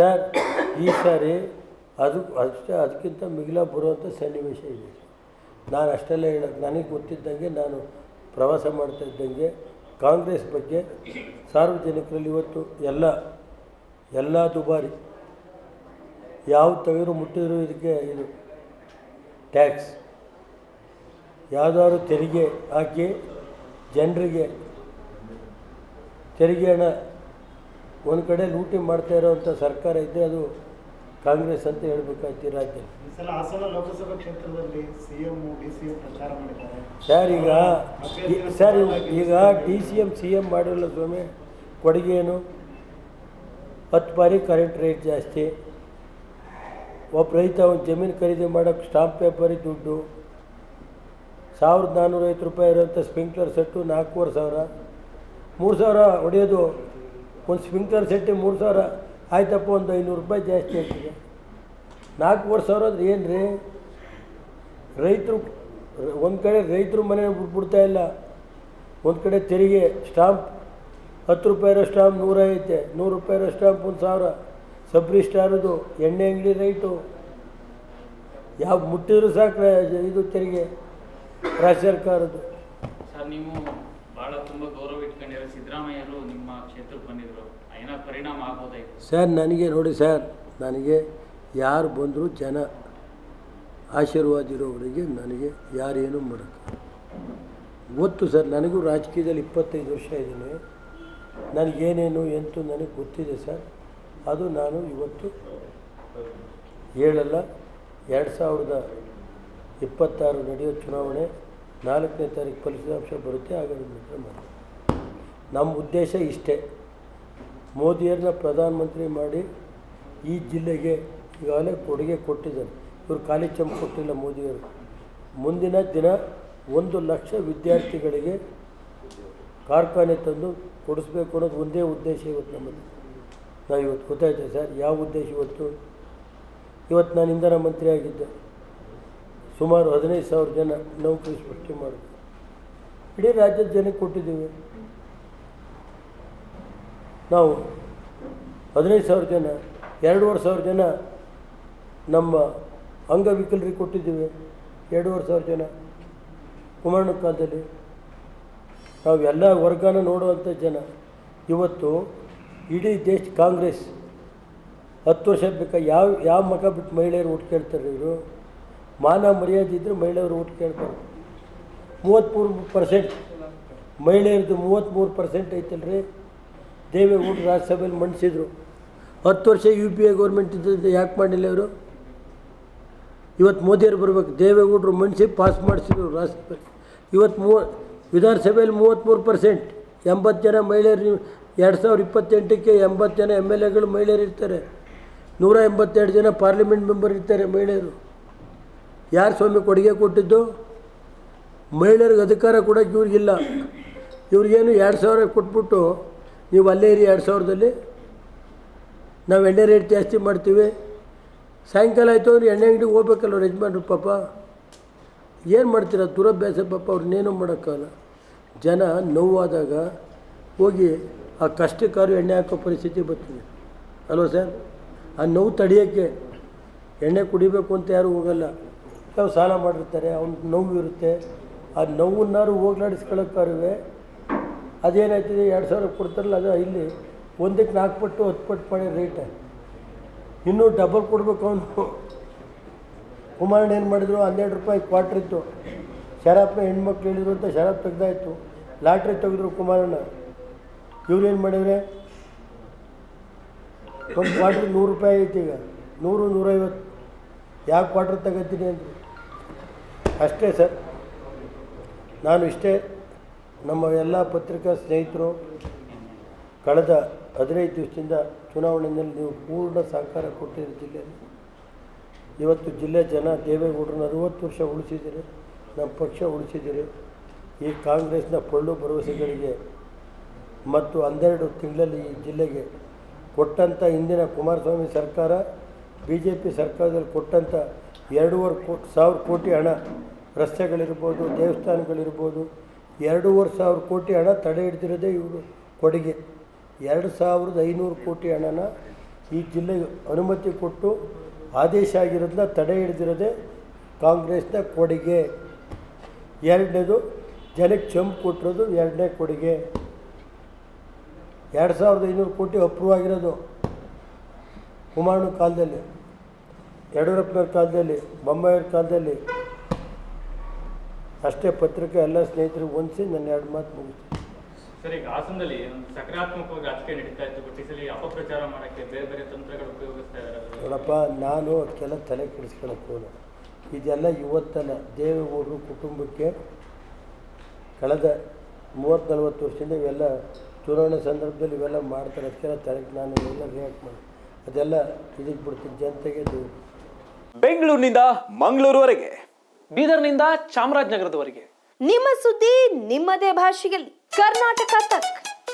Sir ಈ ಸಾರಿ ಅದಕ್ಕಿಂತ ಮಿಗಿಲ ಬರುವಂಥ ಸನ್ನಿವೇಶ ಇದೆ. ನಾನು ಅಷ್ಟೆಲ್ಲ ಹೇಳೋದು ನನಗೆ ಗೊತ್ತಿದ್ದಂಗೆ, ನಾನು ಪ್ರವಾಸ ಮಾಡ್ತಾ ಇದ್ದಂಗೆ ಕಾಂಗ್ರೆಸ್ ಬಗ್ಗೆ ಸಾರ್ವಜನಿಕರಲ್ಲಿ ಇವತ್ತು ಎಲ್ಲ ದುಬಾರಿ, ಯಾವ ತೆಗೆದು ಮುಟ್ಟಿದ್ರು ಇದಕ್ಕೆ ಇದು ಟ್ಯಾಕ್ಸ್, ಯಾವುದಾದ್ರು ತೆರಿಗೆ ಹಾಕಿ ಜನರಿಗೆ ತೆರಿಗೆ ಹಣ ಒಂದು ಕಡೆ ಲೂಟಿ ಮಾಡ್ತಾ ಇರೋವಂಥ ಸರ್ಕಾರ ಇದ್ದರೆ ಅದು ಕಾಂಗ್ರೆಸ್ ಅಂತ ಹೇಳಬೇಕಾಯ್ತು ಈ ರಾಜ್ಯದಲ್ಲಿ. ಲೋಕಸಭಾ ಕ್ಷೇತ್ರದಲ್ಲಿ CM DCM ಪ್ರಚಾರ ಮಾಡಿದ್ದಾರೆ ಸರ್. ಈಗ DCM CM ಮಾಡಿಲ್ಲ ಸ್ವಾಮಿ. ಕೊಡುಗೆ ಏನು? 10 ಬಾರಿ ಕರೆಂಟ್ ರೇಟ್ ಜಾಸ್ತಿ. ಒಬ್ಬ ರೈತ ಒಂದು ಜಮೀನು ಖರೀದಿ ಮಾಡೋಕ್ಕೆ ಸ್ಟಾಂಪ್ ಪೇಪರಿಗೆ ದುಡ್ಡು 1450 ರೂಪಾಯಿ ಇರೋಂಥ ಸ್ಪ್ರಿಂಕ್ಲರ್ ಸೆಟ್ಟು 4500, 3000 ಹೊಡೆಯೋದು. ಒಂದು ಸ್ಪ್ರಿಂಕ್ಲರ್ ಸೆಟ್ಟಿಗೆ 3000 ಆಯ್ತಪ್ಪ, ಒಂದು 500 ರೂಪಾಯಿ ಜಾಸ್ತಿ ಆಗ್ತದೆ. 4500 ಅಂದ್ರೆ ಏನು ರೀ? ರೈತರು ಒಂದು ಕಡೆ ರೈತರು ಮನೆ ಬಿಡ್ತಾಯಿಲ್ಲ, ಒಂದು ಕಡೆ ತೆರಿಗೆ ಸ್ಟಾಂಪ್ 10 ರೂಪಾಯಿ ಇರೋ ಸ್ಟಾಂಪ್ 100 ಐತೆ, 100 ರೂಪಾಯಿ ಇರೋ ಸ್ಟಾಂಪ್ 1000. ಸಬ್ರಿ ಸ್ಟಾರದು ಎಣ್ಣೆ ಅಂಗಡಿ ರೈಟು ಯಾವ ಮುಟ್ಟಿದ್ರು ಸಾಕು ಇದು ತೆರಿಗೆ ರಾಜ್ಯ ಸರ್ಕಾರದ್ದು. ಸರ್, ನೀವು ಭಾಳ ತುಂಬ ಗೌರವ ಇಟ್ಕೊಂಡಿರೋ ಸಿದ್ದರಾಮಯ್ಯರು ನಿಮ್ಮ ಕ್ಷೇತ್ರಕ್ಕೆ ಬಂದಿದ್ರು, ಏನೋ ಪರಿಣಾಮ ಆಗ್ಬೋದಾಯ್ತು ಸರ್? ನನಗೆ ನೋಡಿ ಸರ್, ನನಗೆ ಯಾರು ಬಂದರೂ ಜನ ಆಶೀರ್ವಾದ ಇರೋವರೆಗೆ ನನಗೆ ಯಾರೇನು ಮಾಡೋಕ್ಕೆ ಗೊತ್ತು ಸರ್. ನನಗೂ ರಾಜಕೀಯದಲ್ಲಿ 25 ವರ್ಷ ಇದ್ದೀನಿ. ನನಗೇನೇನು ಎಂತೂ ನನಗೆ ಗೊತ್ತಿದೆ ಸರ್. ಅದು ನಾನು ಇವತ್ತು ಹೇಳಲ್ಲ. 2026 ನಡೆಯೋ ಚುನಾವಣೆ 4ನೇ ತಾರೀಕು ಫಲಿತಾಂಶ ಬರುತ್ತೆ, ಆಗ ಮಾಡಿ. ನಮ್ಮ ಉದ್ದೇಶ ಇಷ್ಟೇ, ಮೋದಿಯವ್ರನ್ನ ಪ್ರಧಾನಮಂತ್ರಿ ಮಾಡಿ ಈ ಜಿಲ್ಲೆಗೆ ಈಗಾಗಲೇ ಕೊಡುಗೆ ಕೊಟ್ಟಿದ್ದಾರೆ. ಇವರು ಖಾಲಿ ಚಂಪು ಕೊಟ್ಟಿಲ್ಲ ಮೋದಿಯವರು. ಮುಂದಿನ ದಿನ 1 ಲಕ್ಷ ವಿದ್ಯಾರ್ಥಿಗಳಿಗೆ ಕಾರ್ಖಾನೆ ತಂದು ಕೊಡಿಸ್ಬೇಕು ಅನ್ನೋದು ಒಂದೇ ಉದ್ದೇಶ ಇವತ್ತು ನಮ್ಮದು. ನಾವು ಇವತ್ತು ಗೊತ್ತಾಯ್ತು ಸರ್ ಯಾವ ಉದ್ದೇಶ. ಇವತ್ತು ನಾನು ಇಂಧನ ಮಂತ್ರಿ ಆಗಿದ್ದೆ. ಸುಮಾರು 15,000 ಜನ ನೌಕರಿ ಸೃಷ್ಟಿ ಮಾಡಿದ್ವಿ. ಇಡೀ ರಾಜ್ಯದ ಜನಕ್ಕೆ ಕೊಟ್ಟಿದ್ದೀವಿ ನಾವು. 15,000 ಜನ, 2,500 ಜನ ನಮ್ಮ ಅಂಗವಿಕಲರಿಗೆ ಕೊಟ್ಟಿದ್ದೀವಿ. 2,500 ಜನ ಕುಮಾರಣ್ಣ ಕಾಲದಲ್ಲಿ. ನಾವು ಎಲ್ಲ ವರ್ಗನ ನೋಡುವಂಥ ಜನ. ಇವತ್ತು ಇಡೀ ದೇಶ ಕಾಂಗ್ರೆಸ್ 10 ವರ್ಷ ಬೇಕಾ ಯಾವ ಮಗ ಬಿಟ್ಟು ಮಹಿಳೆಯರು ಓಟ್ ಕೇಳ್ತಾರೆ? ಇವರು ಮಾನ ಮರ್ಯಾದೆ ಇದ್ದರೆ ಮಹಿಳೆಯರು ಓಟ್ ಕೇಳ್ತಾರೆ. 33% ಮಹಿಳೆಯರದ್ದು 33% ಐತಲ್ರಿ. ದೇವೇಗೌಡರು ರಾಜ್ಯಸಭೆಯಲ್ಲಿ ಮಂಡಿಸಿದ್ರು. 10 ವರ್ಷ UPA ಗೌರ್ಮೆಂಟ್ ಇದ್ದಂತೆ ಯಾಕೆ ಮಾಡಿಲ್ಲ ಇವರು? ಇವತ್ತು ಮೋದಿಯವರು ಬರಬೇಕು. ದೇವೇಗೌಡರು ಮಂಡಿಸಿ ಪಾಸ್ ಮಾಡಿಸಿದ್ರು ರಾಜ್ಯಸಭೆ. ಇವತ್ತು ವಿಧಾನಸಭೆಯಲ್ಲಿ 33%, 80 ಜನ ಮಹಿಳೆಯರು. 2028ಕ್ಕೆ 80 ಜನ MLAಗಳು ಮಹಿಳೆಯರು ಇರ್ತಾರೆ. 182 ಜನ ಪಾರ್ಲಿಮೆಂಟ್ ಮೆಂಬರ್ ಇರ್ತಾರೆ ಮಹಿಳೆಯರು. ಯಾರು ಸ್ವಾಮಿ ಕೊಡುಗೆ ಕೊಟ್ಟಿದ್ದು? ಮಹಿಳೆಯರಿಗೆ ಅಧಿಕಾರ ಕೊಡೋಕ್ಕೆ ಇವ್ರಿಗಿಲ್ಲ. ಇವ್ರಿಗೇನು 2,000 ಕೊಟ್ಬಿಟ್ಟು ನೀವು ಅಲ್ಲೇ ಇರಿ 2,000ದಲ್ಲಿ, ನಾವು ಎಣ್ಣೆ ರೇಟ್ ಜಾಸ್ತಿ ಮಾಡ್ತೀವಿ. ಸಾಯಂಕಾಲ ಆಯಿತು ಅಂದ್ರೆ ಎಣ್ಣೆ ಅಂಗಡಿಗೆ ಹೋಗ್ಬೇಕಲ್ಲ ಯಜಮಾನ್ರು. ಪಾಪ ಏನು ಮಾಡ್ತೀರ? ದುರಭ್ಯಾಸ ಪಾಪ. ಅವ್ರನ್ನೇನೂ ಮಾಡೋಕ್ಕಾಗಲ್ಲ. ಜನ ನೋವಾದಾಗ ಹೋಗಿ ಆ ಕಷ್ಟಕ್ಕಾರು ಎಣ್ಣೆ ಹಾಕೋ ಪರಿಸ್ಥಿತಿ ಬರ್ತಿದೆ ಅಲ್ವ ಸರ್? ಆ ನೋವು ತಡೆಯೋಕ್ಕೆ ಎಣ್ಣೆ ಕುಡಿಬೇಕು ಅಂತ ಯಾರು ಹೋಗಲ್ಲ. ಯಾವ ಸಾಲ ಮಾಡಿರ್ತಾರೆ, ಅವ್ನ ನೋವು ಇರುತ್ತೆ. ಆ ನೋವನ್ನಾರು ಹೋಗ್ಲಾಡಿಸ್ಕೊಳ್ಳೋಕ್ಕಾರುವೆ ಅದೇನಾಯ್ತದೆ? 2,000 ಕೊಡ್ತಾರಲ್ಲ, ಅದು ಇಲ್ಲಿ ಒಂದಕ್ಕೆ 4 ಪಟ್ಟು 10 ಪಟ್ಟು ಮಾಡಿ ರೇಟ್. ಇನ್ನೂ ಡಬಲ್ ಕೊಡಬೇಕು ಅವನು. ಕುಮಾರಣ್ಣ ಏನು ಮಾಡಿದ್ರು? 12 ರೂಪಾಯಿ ಕ್ವಾರ್ಟ್ರ್ ಇತ್ತು. ಶರಾಬ್ನ ಹೆಣ್ಮಕ್ಳು ಹೇಳಿದ್ರು ಅಂತ ಶರಾಬ್ ತೆಗ್ದಾಯಿತು. ಲಾಟ್ರಿ ತೆಗೆದ್ರು ಕುಮಾರಣ್ಣ. ಇವ್ರೇನು ಮಾಡಿದ್ರೆ? ಒಂದು ಕ್ವಾರ್ಟ್ರ್ 100 ರೂಪಾಯಿ ಐತಿ. ಈಗ 100, 150. ಯಾವ ಕ್ವಾರ್ಟ್ರ್ ತಗೋತೀನಿ ಅಂದರು. ಅಷ್ಟೇ ಸರ್. ನಾನು ಇಷ್ಟೇ, ನಮ್ಮ ಎಲ್ಲ ಪತ್ರಿಕಾ ಸ್ನೇಹಿತರು ಕಳೆದ 15 ದಿವಸದಿಂದ ಚುನಾವಣೆಯಲ್ಲಿ ನೀವು ಪೂರ್ಣ ಸಹಕಾರ ಕೊಟ್ಟಿರೋ ಜಿಲ್ಲೆಯಲ್ಲಿ. ಇವತ್ತು ಜಿಲ್ಲೆ ಜನ ದೇವೇಗೌಡರನ್ನ 60 ವರ್ಷ ಉಳಿಸಿದ್ದೀರಿ, ನಮ್ಮ ಪಕ್ಷ ಉಳಿಸಿದ್ದೀರಿ. ಈ ಕಾಂಗ್ರೆಸ್ನ ಪೊಳ್ಳು ಭರವಸೆಗಳಿಗೆ ಮತ್ತು 12 ತಿಂಗಳಲ್ಲಿ ಈ ಜಿಲ್ಲೆಗೆ ಕೊಟ್ಟಂಥ ಹಿಂದಿನ ಕುಮಾರಸ್ವಾಮಿ ಸರ್ಕಾರ, BJP ಸರ್ಕಾರದಲ್ಲಿ ಕೊಟ್ಟಂಥ 2,500 ಕೋಟಿ ಹಣ, ರಸ್ತೆಗಳಿರ್ಬೋದು, ದೇವಸ್ಥಾನಗಳಿರ್ಬೋದು, 2,500 ಕೋಟಿ ಹಣ ತಡೆ ಹಿಡ್ದಿರೋದೇ ಇವರು ಕೊಡುಗೆ. 2,500 ಕೋಟಿ ಹಣನ ಈ ಜಿಲ್ಲೆಗೆ ಅನುಮತಿ ಕೊಟ್ಟು ಆದೇಶ ಆಗಿರೋದನ್ನ ತಡೆ ಹಿಡಿದಿರೋದೇ ಕಾಂಗ್ರೆಸ್ನ ಕೊಡುಗೆ. ಎರಡನೇದು ಜನಕ್ಕೆ ಚಂಪು ಕೊಟ್ಟಿರೋದು ಎರಡನೇ ಕೊಡುಗೆ. 2500 ಕೋಟಿ ಅಪ್ರೂವ್ ಆಗಿರೋದು ಕುಮಾರಣ್ಣ ಕಾಲದಲ್ಲಿ, ಯಡಿಯೂರಪ್ಪನವ್ರ ಕಾಲದಲ್ಲಿ, ಬೊಮ್ಮಾಯಿಯವ್ರ ಕಾಲದಲ್ಲಿ. ಅಷ್ಟೇ ಪತ್ರಿಕೆ ಎಲ್ಲ ಸ್ನೇಹಿತರಿಗೆ ಹೊಂದಿಸಿ ನನ್ನ 2 ಮಾತು ಮುಗಿಸ್ತೀನಿ. ಸರ್, ಈಗ ಹಾಸನದಲ್ಲಿ ಒಂದು ಸಕಾರಾತ್ಮಕವಾಗಿ ರಾಜಕೀಯ ನಡೀತಾ ಇತ್ತು, ಬಟ್ ಈ ಸಲ ಅಪಪ್ರಚಾರ ಮಾಡೋಕ್ಕೆ ಬೇರೆ ಬೇರೆ ತಂತ್ರಗಳು ಉಪಯೋಗಿಸ್ತಾ ಇದ್ದಾರೆ. ನೋಡಪ್ಪ, ನಾನು ಅದಕ್ಕೆಲ್ಲ ತಲೆ ಕೆಡಿಸ್ಕೊಳಕ್ಕೆ ಹೋದ. ಇದೆಲ್ಲ ಇವತ್ತಲ್ಲ, ದೇವೇಗೌಡರು ಕುಟುಂಬಕ್ಕೆ ಕಳೆದ 30-40 ವರ್ಷದಿಂದ ಇವೆಲ್ಲ ಚುನಾವಣೆ ಸಂದರ್ಭದಲ್ಲಿ ಇವೆಲ್ಲ ಮಾಡ್ತಾರೆ. ಅದಕ್ಕೆಲ್ಲ ತಲೆಗೆ ನಾನು ಇವೆಲ್ಲ ರಿಯಾಕ್ಟ್ ಮಾಡಿ ಅದೆಲ್ಲ ಇದಕ್ಕೆ ಬಿಡ್ತೀನಿ ಜನತೆಗೆ. ಬೆಂಗಳೂರಿನಿಂದ ಮಂಗಳೂರುವರೆಗೆ, ಬೀದರ್ನಿಂದ ಚಾಮರಾಜನಗರದವರೆಗೆ ನಿಮ್ಮ ಸುದ್ದಿ ನಿಮ್ಮದೇ ಭಾಷೆಯಲ್ಲಿ. ಕರ್ನಾಟಕ ತಕ್.